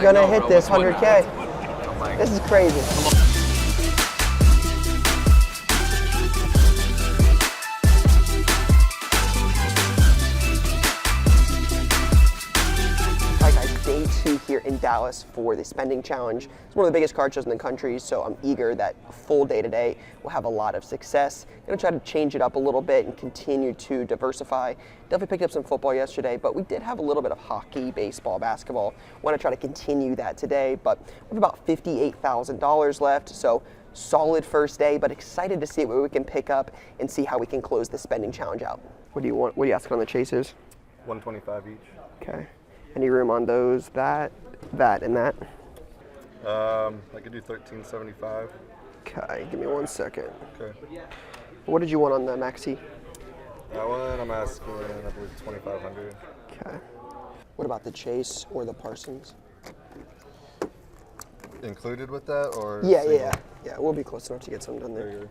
gonna hit this 100K. This is crazy. Day 2 here in Dallas for the Spending Challenge. It's one of the biggest card shows in the country, so I'm eager that a full day today will have a lot of success. I'm gonna try to change it up a little bit and continue to diversify. Definitely picked up some football yesterday, but we did have a little bit of hockey, baseball, basketball. Want to try to continue that today, but we have about $58,000 left, so solid first day, but excited to see what we can pick up and see how we can close the Spending Challenge out. What do you want? What are you asking on the chases? 125 each. Okay. Any room on those? That, and that? I could do 1375. Okay, give me 1 second. Okay. What did you want on the Maxi? That one I'm asking, I believe 2500. Okay. What about the Chase or the Parsons? Included with that, or? Yeah, we'll be close enough to get something done there. There you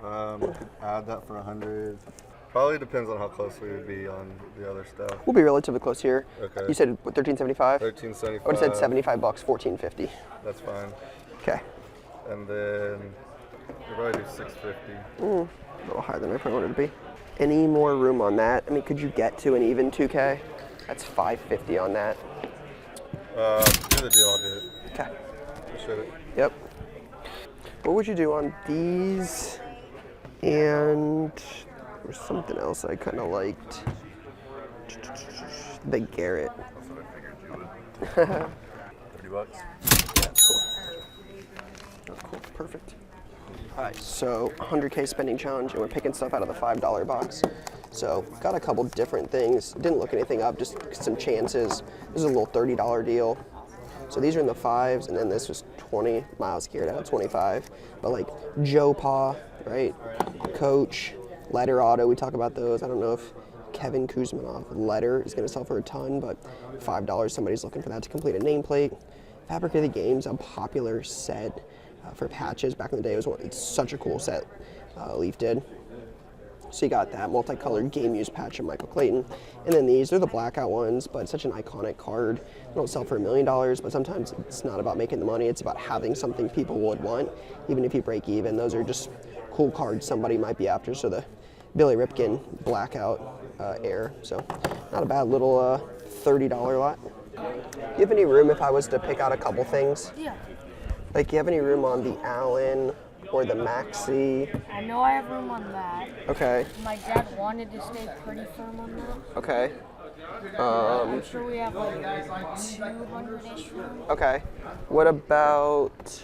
go. Could add that for 100. Probably depends on how close we would be on the other stuff. We'll be relatively close here. Okay. You said what, 1375? 1375. I would have said $75, 1450. That's fine. Okay. And then we'll probably do 650. A little higher than I probably wanted to be. Any more room on that? I mean, could you get to an even 2K? That's 550 on that. Do the deal, I'll do it. Okay. Appreciate it. Yep. What would you do on these? And there's something else I kind of liked. The Garrett. That's what I figured you would. $30. Yeah, that's cool. That's cool. Perfect. All right, so 100K Spending Challenge, and we're picking stuff out of the $5 box. So got a couple different things. Didn't look anything up, just some chances. This is a little $30 deal. So these are in the 5s, and then this was 20. Miles Garrett out of 25. But like Joe Pa, right? Coach, Letter Auto, we talk about those. I don't know if Kevin Kuzmanov Letter is going to sell for a ton, but $5, somebody's looking for that to complete a nameplate. Fabric of the Game's a popular set for patches. Back in the day, it's such a cool set Leaf did. So you got that multicolored game use patch of Michael Clayton. And then these are the blackout ones, but it's such an iconic card. They don't sell for $1 million, but sometimes it's not about making the money. It's about having something people would want, even if you break even. Those are just cool cards somebody might be after. So the Billy Ripken blackout air. So not a bad little $30 lot. Do you have any room if I was to pick out a couple things? Yeah. Like, do you have any room on the Allen or the Maxi? I know I have room on that. Okay. My dad wanted to stay pretty firm on that. Okay. I'm sure we have like 200-ish room. Okay. What about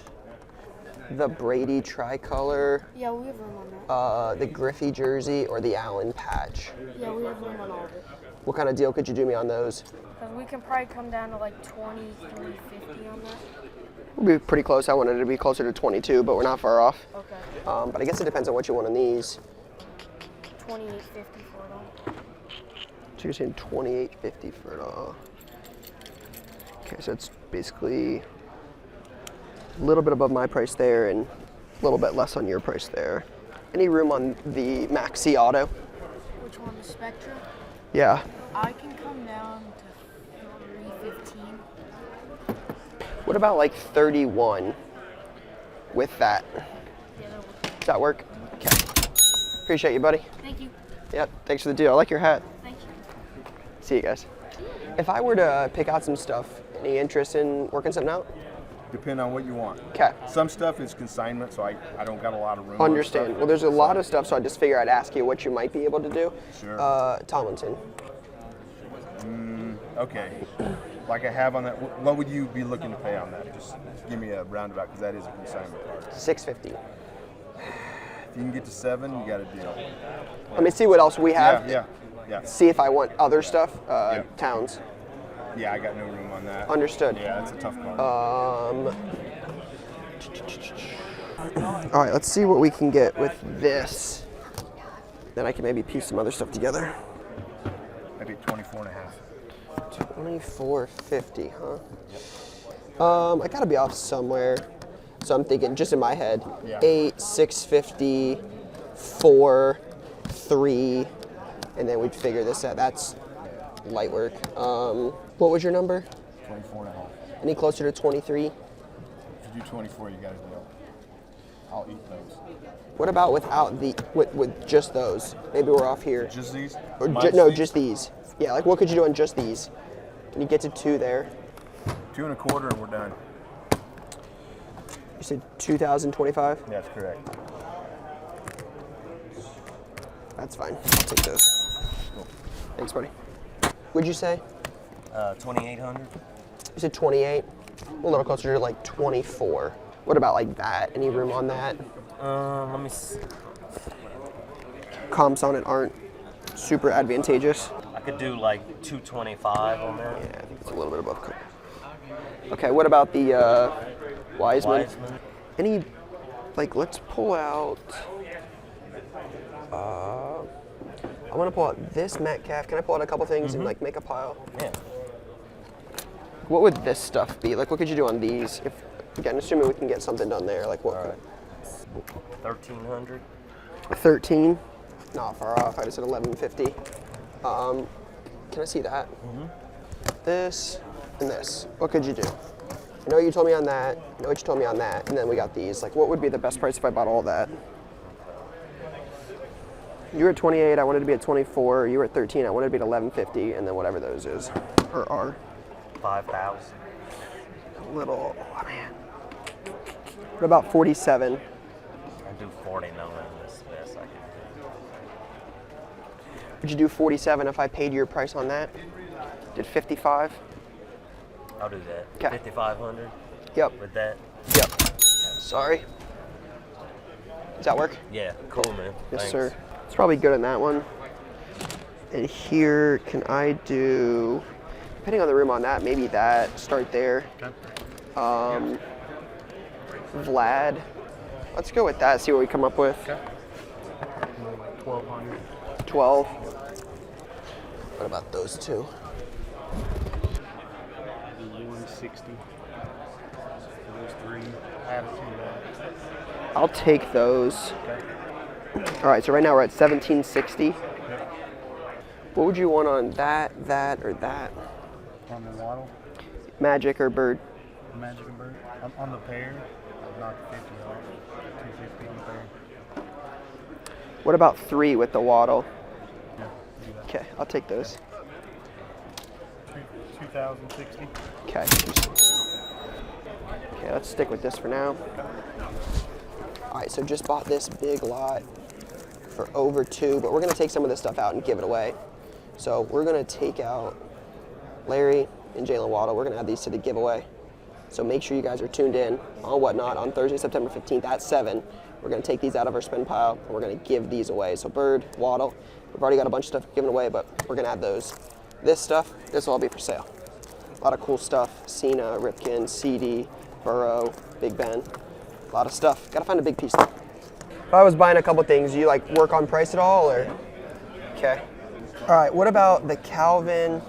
the Brady tricolor, Yeah, we have room on that. the Griffey jersey, or the Allen patch? Yeah, we have room on all of it. What kind of deal could you do me on those? Because we can probably come down to like 23.50 on that. We'll be pretty close. I wanted it to be closer to 22, but we're not far off. Okay. But I guess it depends on what you want on these. 28.50 for it all. So you're saying $28.50 for it all. Okay, so it's basically a little bit above my price there and a little bit less on your price there. Any room on the Maxi Auto? Which one, the Spectra? Yeah. I can come down to 3.15. What about like 31 with that? Yeah, that'll work. Does that work? Okay. Appreciate you, buddy. Thank you. Yep, thanks for the deal. I like your hat. Thank you. See you guys. If I were to pick out some stuff, any interest in working something out? Depend on what you want. Okay. Some stuff is consignment, so I don't got a lot of room. on Understand. stuff. Well, there's a lot of stuff, so I just figure I'd ask you what you might be able to do. Sure. Tomlinson. Okay. Like I have on that, what would you be looking to pay on that? Just give me a roundabout, because that is a consignment card. $650. If you can get to 7, you got a deal. Let me see what else we have. Yeah. See if I want other stuff. Towns. Yeah, I got no room on that. Understood. Yeah, that's a tough card. All right, let's see what we can get with this. Then I can maybe piece some other stuff together. Maybe 24 and a half. $24.50, huh? I gotta be off somewhere. So I'm thinking, just in my head, Yeah. 8, 650, 4, 3, and then we'd figure this out. That's light work. What was your number? 24 and a half. Any closer to 23? If you do 24, you got a deal. I'll eat those. What about without with just those? Maybe we're off here. Just these? Or Minus no, these? just these. Yeah, like what could you do on just these? Can you get to 2 there? 2 1/4 and we're done. You said 2,025? That's correct. That's fine. I'll take those. Thanks, buddy. What'd you say? 2,800. You said 28? A little closer to like 24. What about like that? Any room on that? Let me see. Comps on it aren't super advantageous. I could do like 225 on that. Yeah, I think it's a little bit above. Okay, what about the Wiseman? Wiseman. Any, like, let's pull out. I want to pull out this Metcalf. Can I pull out a couple things and like make a pile? Yeah. What would this stuff be? Like, what could you do on these? If again, assuming we can get something done there, like what? 1,300. 13. Not far off. I just said 1150. Can I see that? This and this. What could you do? I know what you told me on that. I know what you told me on that. And then we got these. Like, what would be the best price if I bought all that? You were at 28. I wanted to be at 24. You were at 13. I wanted to be at 1150. And then whatever those is or are. 5,000. Little. Oh man. What about 47? I do 49. That's the best I can do. Would you do 47 if I paid your price on that? Did 55? I'll do that. 'Kay. 5,500 Yep. with that. Yep. Sorry. Does that work? Yeah. Cool, man. Yes, Thanks. sir. It's probably good on that one. And here, can I do, depending on the room on that, maybe that, start there. Vlad. Let's go with that, see what we come up with. 1,200. 12. What about those two? 160. Those 3 attitude. I'll take those. All right, so right now we're at 1760. What would you want on that, or that? On the waddle, Magic or Bird? Magic and Bird. On the pair, I'd knock 50 off. 250 on the pair. What about 3 with the Waddle? Yeah, do that. Okay, I'll take those. 2,060. Okay. Okay, let's stick with this for now. All right, so just bought this big lot for over 2, but we're gonna take some of this stuff out and give it away. So we're gonna take out Larry and Jalen Waddle. We're gonna add these to the giveaway. So make sure you guys are tuned in on Whatnot on Thursday, September 15th at 7. We're gonna take these out of our spend pile and we're gonna give these away. So Bird, Waddle, we've already got a bunch of stuff given away, but we're gonna add those. This stuff, this will all be for sale. A lot of cool stuff. Cena, Ripken, CD, Burrow, Big Ben. A lot of stuff. Gotta find a big piece though. If I was buying a couple things, do you like work on price at all or? Okay. All right, what about the Calvin,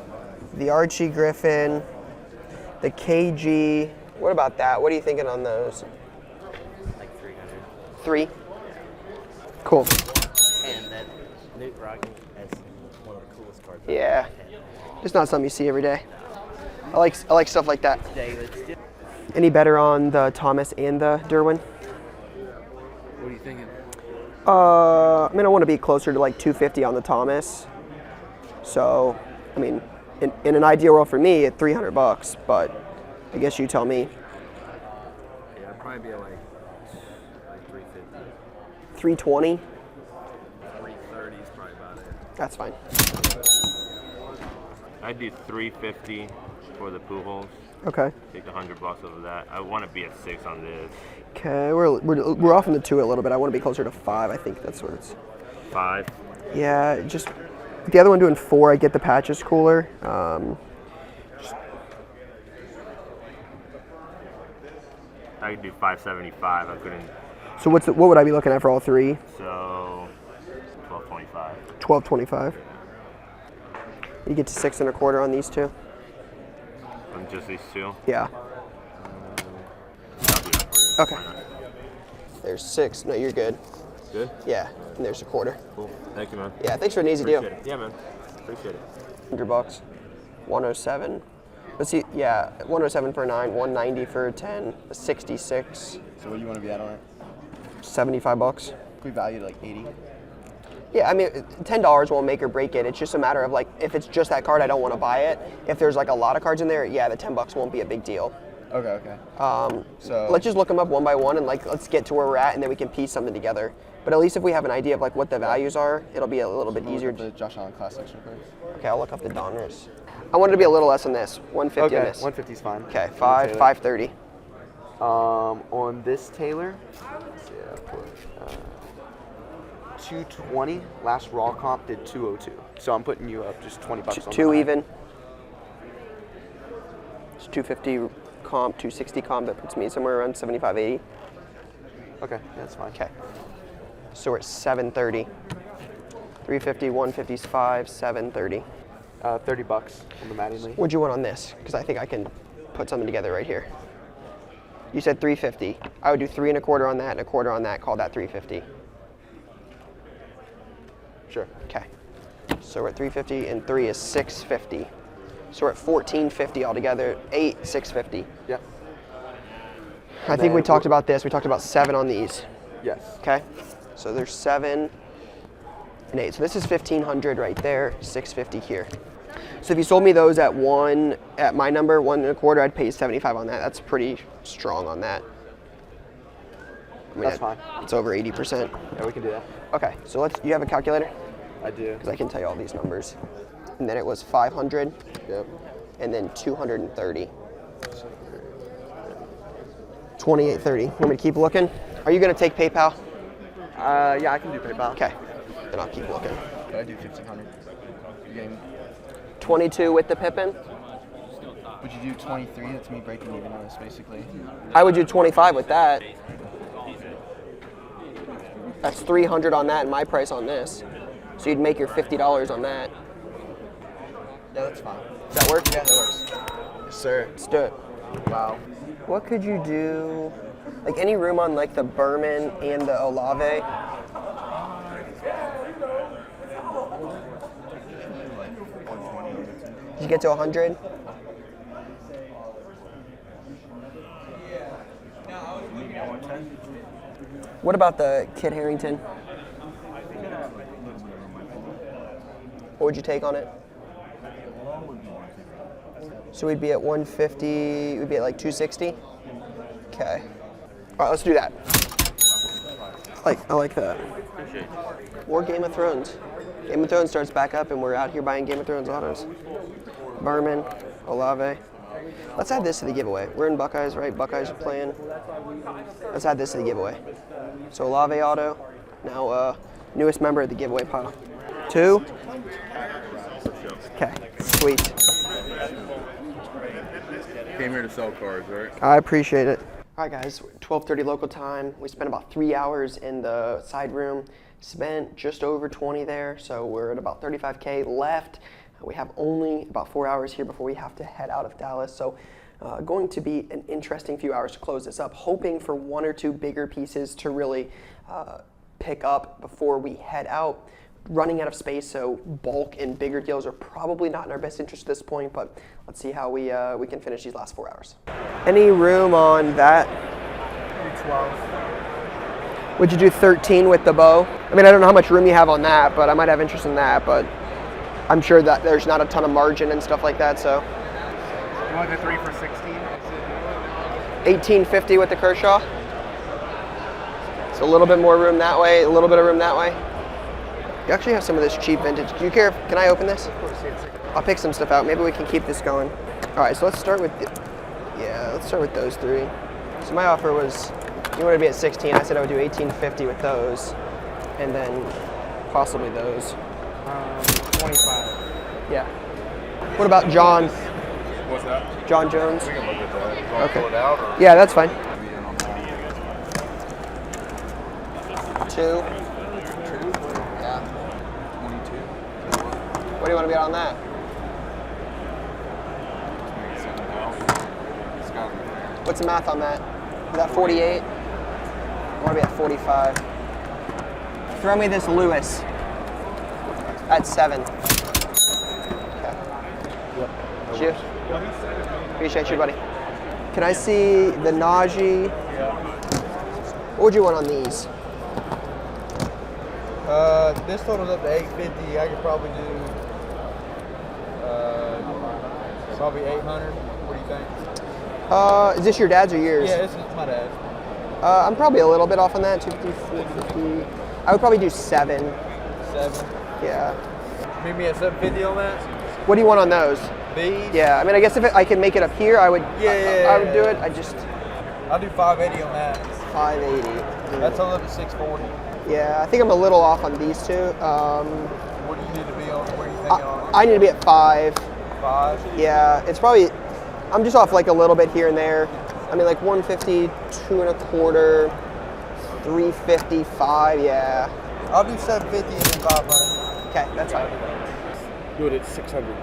the Archie Griffin, the KG? What about that? What are you thinking on those? Like 300. 3? Cool. And that Newt Rocket, that's one of the coolest cards. I've Yeah. ever had. Just not something you see every day. I like stuff like that. David. Any better on the Thomas and the Derwin? What are you thinking? I mean, I want to be closer to like 250 on the Thomas. So, I mean, in an ideal world for me, at $300, but I guess you tell me. Yeah, I'd probably be at like 350. 320? 330 is probably about it. That's fine. I'd do 350 for the Pujols. Okay. Take the $100 off of that. I want to be at 6 on this. Okay, we're off in the 2 a little bit. I want to be closer to 5. I think that's what it's. 5. Yeah, just the other one doing 4. I get the patches cooler. I could do 575. I couldn't. So what would I be looking at for all 3? So 1225. 1225. You get to 6 1/4 on these 2. On just these 2. Yeah. I'll do that for you. Okay. Why not? There's 6. No, you're good. Good. Yeah, and there's a 1/4. Cool. Thank you, man. Yeah, thanks for an easy deal. Appreciate it. Yeah, man. Appreciate it. $100. 107. Let's see. Yeah, 107 for a 9, 190 for a 10, a 66, So what do you want to be at on it? 75 bucks. If we valued like 80. Yeah, I mean, $10 won't make or break it. It's just a matter of like, if it's just that card, I don't want to buy it. If there's like a lot of cards in there, yeah, the $10 won't be a big deal. Okay. So Let's just look them up one by one and like, let's get to where we're at and then we can piece something together. But at least if we have an idea of like what the values are, it'll be a little bit easier. the Josh Allen Classic extra cards. Okay, I'll look up the Donners. I wanted to be a little less than this, 150 on this. 150 is fine. Okay, 530. On this Taylor, let's see, I put 220. Last raw comp did 202. So I'm putting you up just 20 bucks on Two the even. It's 250 comp, 260 comp. That puts me somewhere around 75, 80. Okay, that's fine. Okay. So we're at 730. 350, 150 is 5, 730. 30 bucks on the Mattingly. What'd you want on this? Because I think I can put something together right here. You said 350. I would do 3 1/4 on that and 1/4 on that. Call that 350. Sure. Okay. So we're at 350 and 3 is 650. So we're at 1450 altogether. 8, 650. Yep. I think we talked about this. We talked about 7 on these. Yes. Okay. So there's 7 and 8. So this is 1500 right there. 650 here. So if you sold me those at my number, 1 1/4, I'd pay you 75 on that. That's pretty strong on that. I mean, That's fine. It's over 80%. Yeah, we can do that. Okay, so you have a calculator? I do. Because I can tell you all these numbers. And then it was 500. Yep. And then 230. 2830. Want me to keep looking? Are you going to take PayPal? Yeah, I can do PayPal. Okay, then I'll keep looking. Could I do 1500? Game. 22 with the Pippin? Would you do 23? That's me breaking even on this, basically. I would do 25 with that. That's 300 on that and my price on this. So you'd make your $50 on that. Yeah, that's fine. Does that work? Yeah, that works. Yes, sir. Let's do it. Wow. What could you do? Like any room on like the Berman and the Olave? Did you get to 100? What about the Kid Harington? What would you take on it? So we'd be at 150, we'd be at like 260? Okay. All right, let's do that. I like that. Or Game of Thrones. Game of Thrones starts back up and we're out here buying Game of Thrones autos. Berman, Olave. Let's add this to the giveaway. We're in Buckeyes, right? Buckeyes are playing. Let's add this to the giveaway. So Olave auto, now newest member of the giveaway pile. 2. Okay, sweet. Came here to sell cars, right? I appreciate it. All right, guys, 12:30 local time. We spent about 3 hours in the side room. Spent just over 20 there, so we're at about 35K left. We have only about 4 hours here before we have to head out of Dallas. So going to be an interesting few hours to close this up, hoping for 1 or 2 bigger pieces to really pick up before we head out. Running out of space, so bulk and bigger deals are probably not in our best interest at this point, but let's see how we can finish these last 4 hours. Any room on that? 12. Would you do 13 with the bow? I mean, I don't know how much room you have on that, but I might have interest in that, but I'm sure that there's not a ton of margin and stuff like that, so. You want the 3 for 16? 1850 with the Kershaw. So a little bit more room that way, a little bit of room that way. You actually have some of this cheap vintage. Do you care? Can I open this? Of course, yes. I'll pick some stuff out. Maybe we can keep this going. All right, so let's start with, let's start with those 3. So my offer was, you wanted to be at 16. I said I would do 1850 with those, and then possibly those. 25. Yeah. What about John? What's that? John Jones? We can look at that. You want Okay. to pull it out? Or Yeah, that's fine. be in on that? 2. Yeah. 22. What do you want to be on that? Make it 7,000. It's got to be there. What's the math on that? Is that 48? I want to be at 45. Throw me this Lewis at 7. Okay. Yep. You? Appreciate you, buddy. Can I see the Najee? What would you want on these? This total's up to 850. I could probably do probably 800. What do you think? Is this your dad's or yours? Yeah, this is my dad's. I'm probably a little bit off on that. 250, 450. I would probably do 7. 7. Yeah. Meet me at 750 on that. What do you want on those? These? Yeah, I mean, I guess if I could make it up here, I would. I would do it. I just. I'll do 580 on that. 580. That's all up to 640. Yeah, I think I'm a little off on these two. What do you need to be on? Where do you think on? I need to be at 5. 5? Yeah, it's probably. I'm just off like a little bit here and there. I mean, like 150, 2 1/4, 350, 5. Yeah. I'll do 750 and then 500. Okay, that's fine. Do it at 600.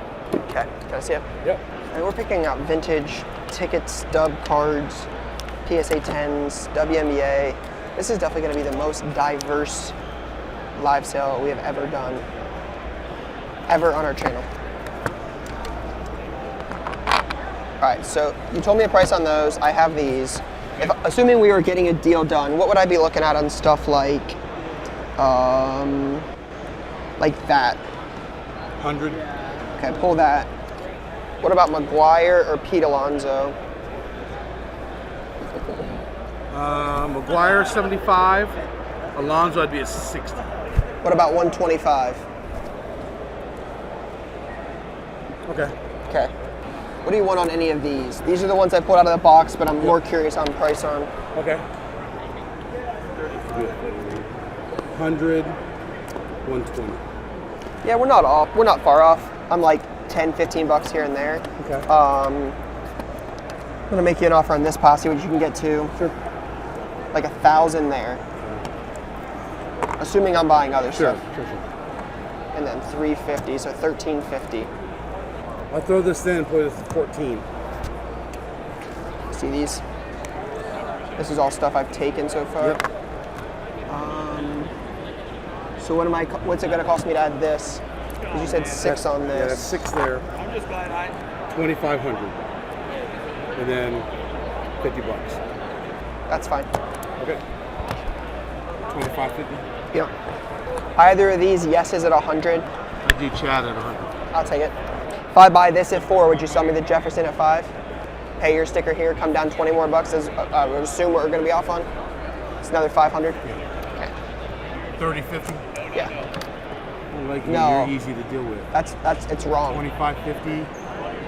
Okay, can I see it? Yep. And we're picking out vintage tickets, stub cards, PSA 10s, WNBA. This is definitely going to be the most diverse live sale we have ever done, ever on our channel. All right, so you told me a price on those. I have these. Assuming we were getting a deal done, what would I be looking at on stuff like that? 100. Okay, pull that. What about McGuire or Pete Alonso? McGuire 75. Alonso, I'd be at 60. What about 125? Okay. Okay. What do you want on any of these? These are the ones I pulled out of the box, but I'm more curious on price on. Okay. 100, 120. Yeah, we're not off. We're not far off. I'm like 10, 15 bucks here and there. Okay. I'm gonna make you an offer on this pass, see what you can get to. Sure. Like 1,000 there. Assuming I'm buying other Sure, stuff. sure. And then 350, so 1350. I'll throw this in and put it at 14. See these? This is all stuff I've taken so far. Yep. So what's it gonna cost me to add this? Because you said 6 on this. Yeah, that's 6 there. 2,500. And then 50 bucks. That's fine. Okay. 25.50. Yep. Either of these yeses at 100. I do Chad at 100. I'll take it. If I buy this at 4, would you sell me the Jefferson at 5? Pay your sticker here, come down 20 more bucks. As I would assume what we're gonna be off on. It's another 500. Okay. 30.50. Yeah. Like No. you're easy to deal with. It's wrong. 25.50.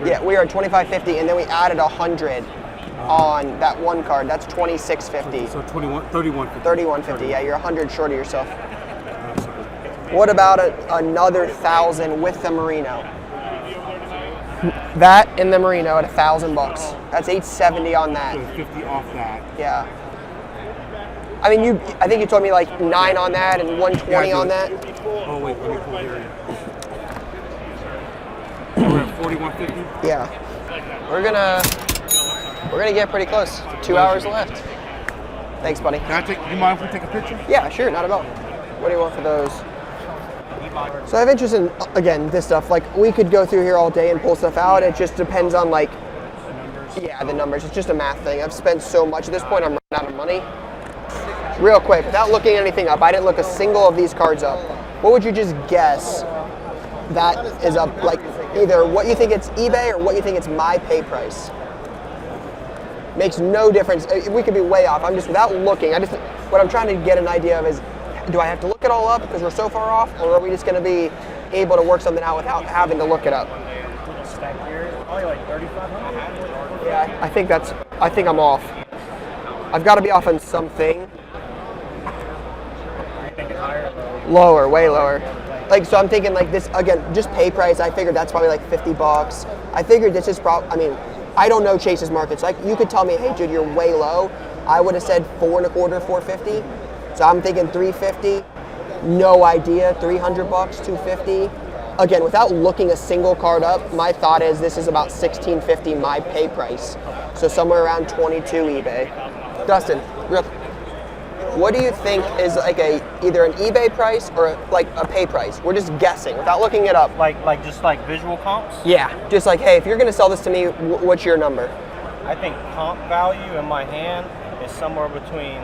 Yeah, we are at 25.50, and then we added 100 on that one card. That's 26.50. So 31.50. 31.50. Yeah, you're 100 short of yourself. What about another 1,000 with the Merino? That and the Merino at $1,000. That's 870 on that. So 50 off that. Yeah. I mean, I think you told me like 9 on that and 120 on that. Oh wait, let me pull here. We're at 41.50. Yeah. We're gonna get pretty close. 2 hours left. Thanks, buddy. Do you mind if we take a picture? Yeah, sure, not at all. What do you want for those? So I have interest in, again, this stuff. Like, we could go through here all day and pull stuff out. It just depends on, like, the numbers. It's just a math thing. I've spent so much at this point, I'm running out of money. Real quick, without looking anything up, I didn't look a single of these cards up. What would you just guess that is up, like, either what you think it's eBay or what you think it's my pay price? Makes no difference. We could be way off. I'm just, without looking, what I'm trying to get an idea of is, do I have to look it all up because we're so far off, or are we just going to be able to work something out without having to look it up? Only like 3,500. Yeah, I think I'm off. I've got to be off on something. Lower, way lower. Like, so I'm thinking like this, again, just pay price, I figured that's probably like 50 bucks. I figured this is I don't know Chase's markets. Like, you could tell me, hey dude, you're way low. I would have said 4 1/4, 450. So I'm thinking 350. No idea, 300 bucks, 250. Again, without looking a single card up, my thought is this is about 1650 my pay price. So somewhere around 22 eBay. Dustin, real What do you think is like either an eBay price or like a pay price? We're just guessing without looking it up. Like visual comps? Yeah, just like, hey, if you're gonna sell this to me, what's your number? I think comp value in my hand is somewhere between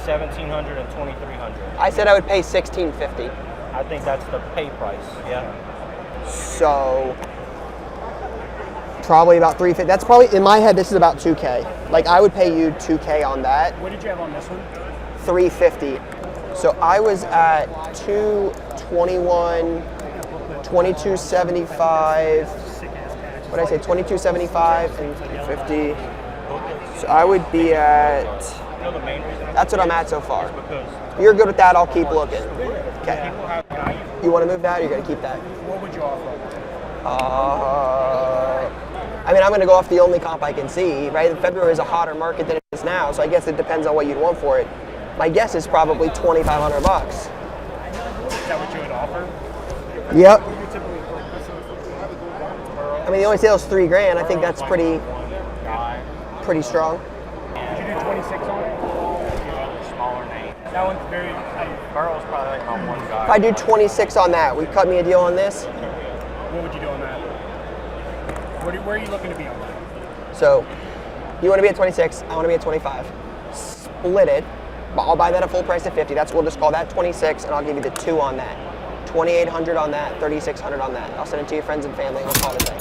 $1,700 and $2,300. I said I would pay $1,650. I think that's the pay price. Yeah. So probably about $350. That's probably in my head. This is about $2K. Like I would pay you $2K on that. What did you have on this one? $350. So I was at $221, $22.75. What did I say? $22.75 and $350. So I would be at. That's what I'm at so far. You're good with that. I'll keep looking. Okay. You want to move that, or you're gonna keep that? What would you offer? I mean, I'm going to go off the only comp I can see, right? February is a hotter market than it is now, so I guess it depends on what you'd want for it. My guess is probably $2,500. Is that what you would offer? Yep. I mean, the only sale is $3,000. I think that's pretty strong. Did you do 26 on it? Smaller name. That one's very. Burrow's probably like my one guy. If I do 26 on that, will you cut me a deal on this? What would you do on that? Where are you looking to be on that? So, you want to be at 26, I want to be at 25. Split it, but I'll buy that at full price at 50. We'll just call that 26, and I'll give you the 2 on that. 2,800 on that, 3,600 on that. I'll send it to your friends and family, and we'll call it a day.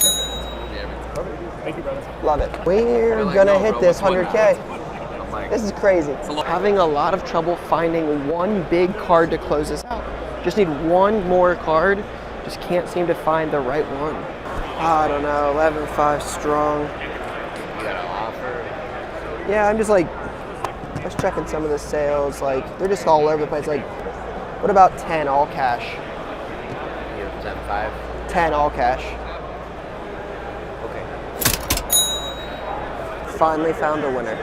Thank you, brother. Love it. We're gonna hit this 100K. This is crazy. Having a lot of trouble finding one big card to close this out. Just need one more card. Just can't seem to find the right one. I don't know, 11.5 strong. You got an offer? Yeah, I'm just like, I was checking some of the sales. Like, they're just all over the place. Like, what about 10 all cash? You have 10.5? 10 all cash. Okay. Finally found a winner.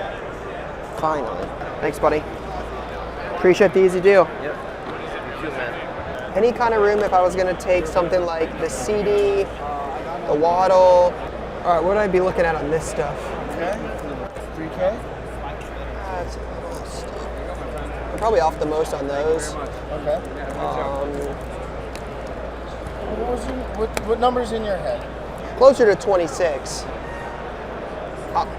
Finally. Thanks, buddy. Appreciate the easy deal. Yep. You too, man. Any kind of room if I was gonna take something like the CD, the Waddle. All right, what would I be looking at on this stuff? Okay. 3K? I'm probably off the most on those. Okay. What number's in your head? Closer to 26.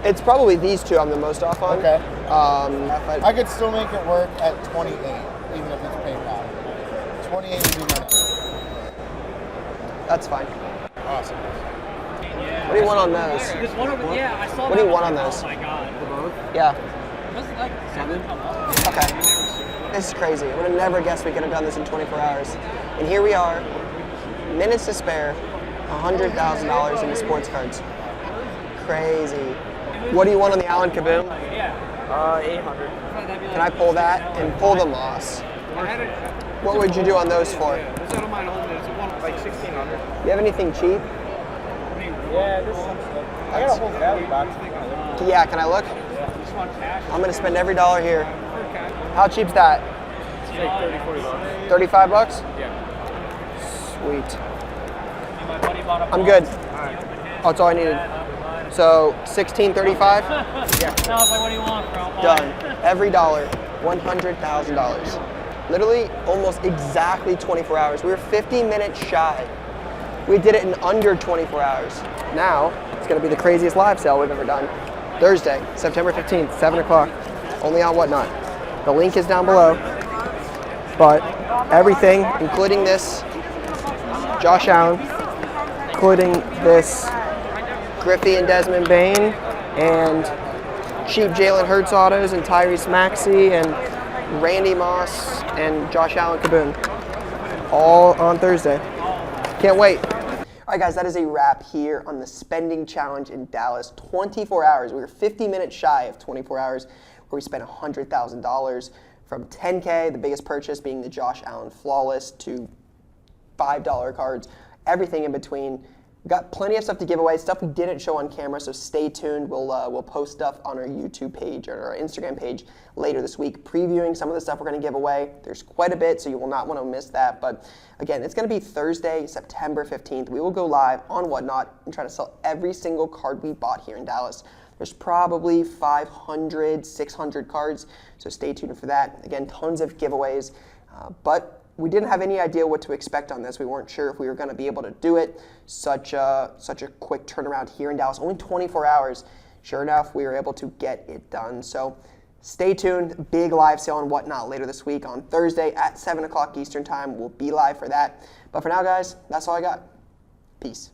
It's probably these two I'm the most off on. Okay. I I could still make it work at 28, even if it's PayPal. 28 would be my number. That's fine. Awesome. What do you want on those? Yeah, I saw What do you want on those? Oh my god. Yeah. That's like 7. Okay. This is crazy. I would have never guessed we could have done this in 24 hours. And here we are, minutes to spare, $100,000 in the sports cards. Crazy. What do you want on the Allen Kaboom? 800. Can I pull that and pull the Moss? What would you do on those for? Like 1,600. You have anything cheap? Yeah, this is. I got a whole value box. Yeah, can I look? I'm gonna spend every dollar here. How cheap's that? It's like 30, 40 bucks. 35 bucks? Yeah. Sweet. I'm good. Oh, that's all I needed. So, $16.35? Yeah. I was like, what do you want, bro? Done. Every dollar. $100,000. Literally almost exactly 24 hours. We were 50 minutes shy. We did it in under 24 hours. Now, it's gonna be the craziest live sale we've ever done. Thursday, September 15th, 7 o'clock. Only on Whatnot. The link is down below. But everything, including this Josh Allen, including this Griffey and Desmond Bain, and cheap Jalen Hurts autos and Tyrese Maxey and Randy Moss and Josh Allen Kaboom. All on Thursday. Can't wait. All right, guys, that is a wrap here on the spending challenge in Dallas. 24 hours. We were 50 minutes shy of 24 hours where we spent $100,000 from 10K, the biggest purchase being the Josh Allen Flawless, to $5 cards, everything in between. We've got plenty of stuff to give away, stuff we didn't show on camera, so stay tuned. We'll post stuff on our YouTube page or our Instagram page later this week, previewing some of the stuff we're going to give away. There's quite a bit, so you will not want to miss that. But again, it's going to be Thursday, September 15th. We will go live on Whatnot and try to sell every single card we bought here in Dallas. There's probably 500, 600 cards, so stay tuned for that. Again, tons of giveaways, but we didn't have any idea what to expect on this. We weren't sure if we were going to be able to do it. Such a quick turnaround here in Dallas, only 24 hours. Sure enough, we were able to get it done. So stay tuned. Big live sale and whatnot later this week on Thursday at 7 o'clock Eastern time. We'll be live for that. But for now, guys, that's all I got. Peace.